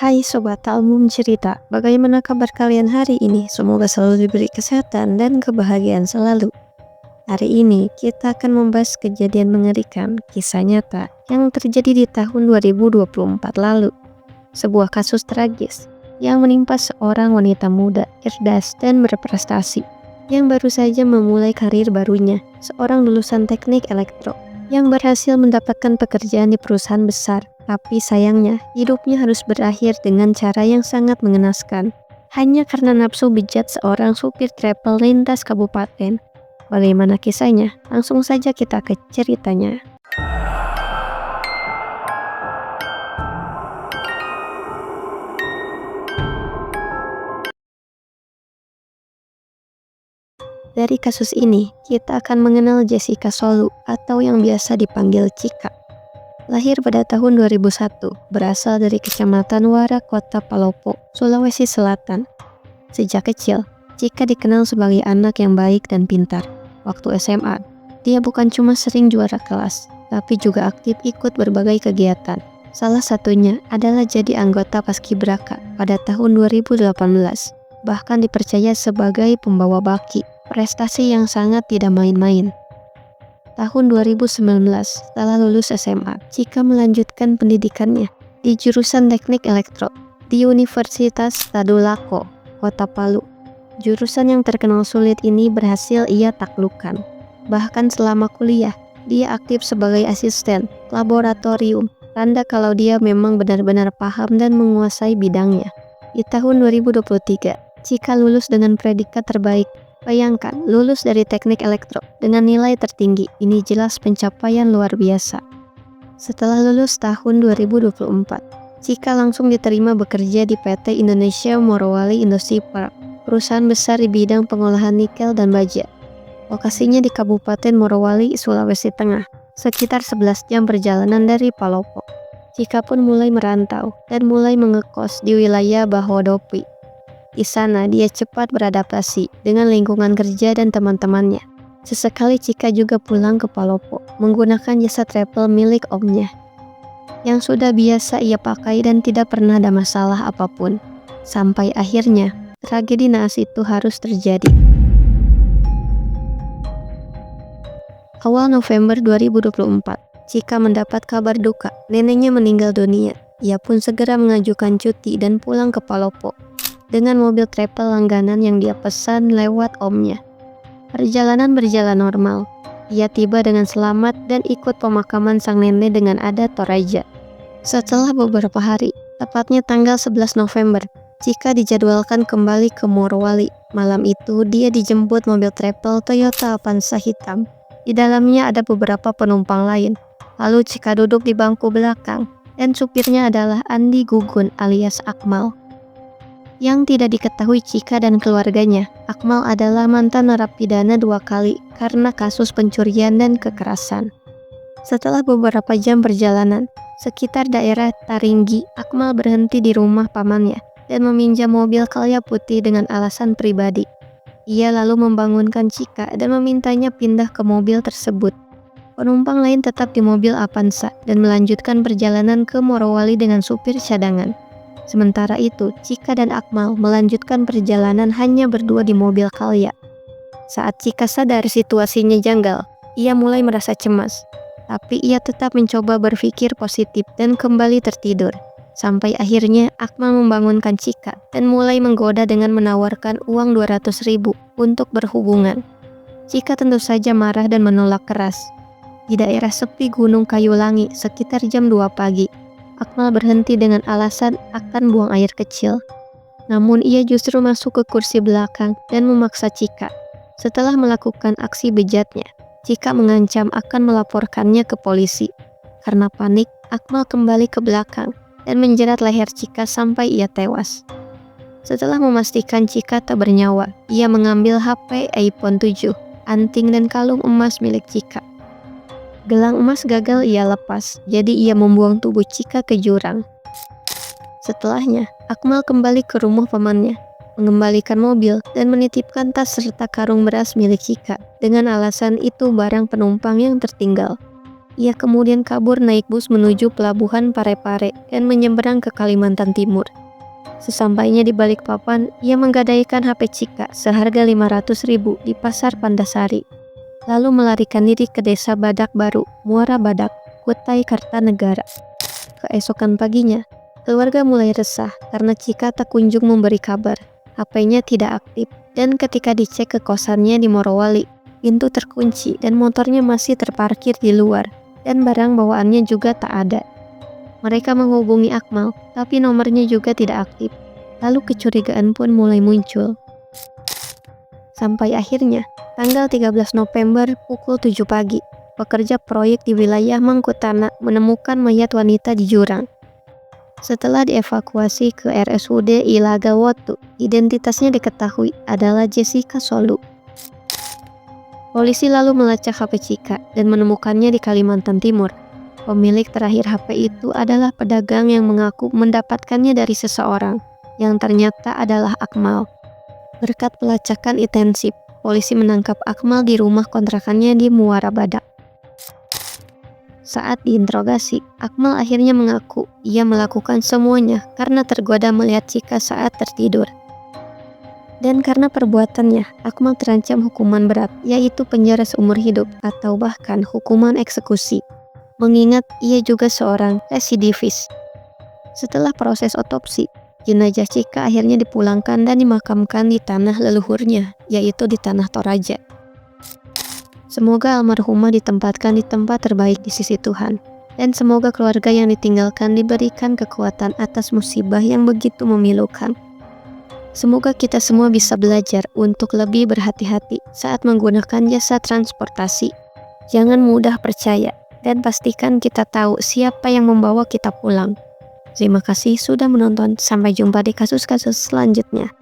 Hai Sobat Album Cerita, bagaimana kabar kalian hari ini? Semoga selalu diberi kesehatan dan kebahagiaan selalu. Hari ini kita akan membahas kejadian mengerikan, kisah nyata yang terjadi di tahun 2024 lalu. Sebuah kasus tragis yang menimpa seorang wanita muda, cerdas dan berprestasi yang baru saja memulai karir barunya, seorang lulusan teknik elektro yang berhasil mendapatkan pekerjaan di perusahaan besar. Tapi sayangnya, hidupnya harus berakhir dengan cara yang sangat mengenaskan. Hanya karena nafsu bejat seorang supir travel lintas kabupaten. Bagaimana kisahnya? Langsung saja kita ke ceritanya. Dari kasus ini, kita akan mengenal Jessica Solu atau yang biasa dipanggil Cika. Lahir pada tahun 2001, berasal dari Kecamatan Wara, Kota Palopo, Sulawesi Selatan. Sejak kecil, Cika dikenal sebagai anak yang baik dan pintar. Waktu SMA, dia bukan cuma sering juara kelas, tapi juga aktif ikut berbagai kegiatan. Salah satunya adalah jadi anggota Paskibraka pada tahun 2018. Bahkan dipercaya sebagai pembawa baki, prestasi yang sangat tidak main-main. Tahun 2019, setelah lulus SMA, Cika melanjutkan pendidikannya di jurusan teknik elektro di Universitas Tadulako, Kota Palu. Jurusan yang terkenal sulit ini berhasil ia taklukkan. Bahkan selama kuliah, dia aktif sebagai asisten laboratorium, tanda kalau dia memang benar-benar paham dan menguasai bidangnya. Di tahun 2023, Cika lulus dengan predikat terbaik. Bayangkan, lulus dari teknik elektro dengan nilai tertinggi, ini jelas pencapaian luar biasa. Setelah lulus tahun 2024, Cika langsung diterima bekerja di PT Indonesia Morowali Industri Park, perusahaan besar di bidang pengolahan nikel dan baja. Lokasinya di Kabupaten Morowali, Sulawesi Tengah, sekitar 11 jam perjalanan dari Palopo. Cika pun mulai merantau dan mulai mengekos di wilayah Bahodopi. Di sana, dia cepat beradaptasi dengan lingkungan kerja dan teman-temannya. Sesekali Cika juga pulang ke Palopo menggunakan jasa travel milik omnya, yang sudah biasa ia pakai dan tidak pernah ada masalah apapun. Sampai akhirnya, tragedi naas itu harus terjadi. Awal November 2024, Cika mendapat kabar duka, neneknya meninggal dunia. Ia pun segera mengajukan cuti dan pulang ke Palopo dengan mobil travel langganan yang dia pesan lewat omnya. Perjalanan berjalan normal. Ia tiba dengan selamat dan ikut pemakaman sang nenek dengan adat Toraja. Setelah beberapa hari, tepatnya tanggal 11 November, Cika dijadwalkan kembali ke Morowali. Malam itu, dia dijemput mobil travel Toyota Avanza hitam. Di dalamnya ada beberapa penumpang lain. Lalu Cika duduk di bangku belakang, dan supirnya adalah Andi Gugun alias Akmal. Yang tidak diketahui Cika dan keluarganya, Akmal adalah mantan narapidana 2 kali karena kasus pencurian dan kekerasan. Setelah beberapa jam perjalanan, sekitar daerah Taringgi, Akmal berhenti di rumah pamannya dan meminjam mobil Calya putih dengan alasan pribadi. Ia lalu membangunkan Cika dan memintanya pindah ke mobil tersebut. Penumpang lain tetap di mobil Avanza dan melanjutkan perjalanan ke Morowali dengan supir cadangan. Sementara itu, Cika dan Akmal melanjutkan perjalanan hanya berdua di mobil Calya. Saat Cika sadar situasinya janggal, ia mulai merasa cemas. Tapi ia tetap mencoba berpikir positif dan kembali tertidur. Sampai akhirnya Akmal membangunkan Cika dan mulai menggoda dengan menawarkan uang 200.000 untuk berhubungan. Cika tentu saja marah dan menolak keras. Di daerah sepi Gunung Kayulangi sekitar jam 2 pagi, Akmal berhenti dengan alasan akan buang air kecil. Namun ia justru masuk ke kursi belakang dan memaksa Cika. Setelah melakukan aksi bejatnya, Cika mengancam akan melaporkannya ke polisi. Karena panik, Akmal kembali ke belakang dan menjerat leher Cika sampai ia tewas. Setelah memastikan Cika tak bernyawa, ia mengambil HP iPhone 7, anting dan kalung emas milik Cika. Gelang emas gagal ia lepas, jadi ia membuang tubuh Cika ke jurang. Setelahnya, Akmal kembali ke rumah pamannya, mengembalikan mobil dan menitipkan tas serta karung beras milik Cika dengan alasan itu barang penumpang yang tertinggal. Ia kemudian kabur naik bus menuju pelabuhan Parepare dan menyeberang ke Kalimantan Timur. Sesampainya di Balikpapan, ia menggadaikan HP Chika seharga 500.000 di Pasar Pandasari, lalu melarikan diri ke desa Badak Baru, Muara Badak, Kutai Kartanegara. Keesokan paginya, keluarga mulai resah karena Chika tak kunjung memberi kabar. HP-nya tidak aktif, dan ketika dicek ke kosannya di Morowali, pintu terkunci dan motornya masih terparkir di luar, dan barang bawaannya juga tak ada. Mereka menghubungi Akmal, tapi nomornya juga tidak aktif. Lalu kecurigaan pun mulai muncul. Sampai akhirnya, tanggal 13 November pukul 7 pagi, pekerja proyek di wilayah Mangkutana menemukan mayat wanita di jurang. Setelah dievakuasi ke RSUD Ilaga Wotu, identitasnya diketahui adalah Jessica Solu. Polisi lalu melacak HP Chika dan menemukannya di Kalimantan Timur. Pemilik terakhir HP itu adalah pedagang yang mengaku mendapatkannya dari seseorang, yang ternyata adalah Akmal. Berkat pelacakan intensif, polisi menangkap Akmal di rumah kontrakannya di Muara Badak. Saat diinterogasi, Akmal akhirnya mengaku ia melakukan semuanya karena tergoda melihat Chika saat tertidur. Dan karena perbuatannya, Akmal terancam hukuman berat, yaitu penjara seumur hidup atau bahkan hukuman eksekusi. Mengingat ia juga seorang residivis. Setelah proses otopsi, jenazah Chika akhirnya dipulangkan dan dimakamkan di tanah leluhurnya, yaitu di Tanah Toraja. Semoga almarhumah ditempatkan di tempat terbaik di sisi Tuhan, dan semoga keluarga yang ditinggalkan diberikan kekuatan atas musibah yang begitu memilukan. Semoga kita semua bisa belajar untuk lebih berhati-hati saat menggunakan jasa transportasi. Jangan mudah percaya, dan pastikan kita tahu siapa yang membawa kita pulang. Terima kasih sudah menonton, sampai jumpa di kasus-kasus selanjutnya.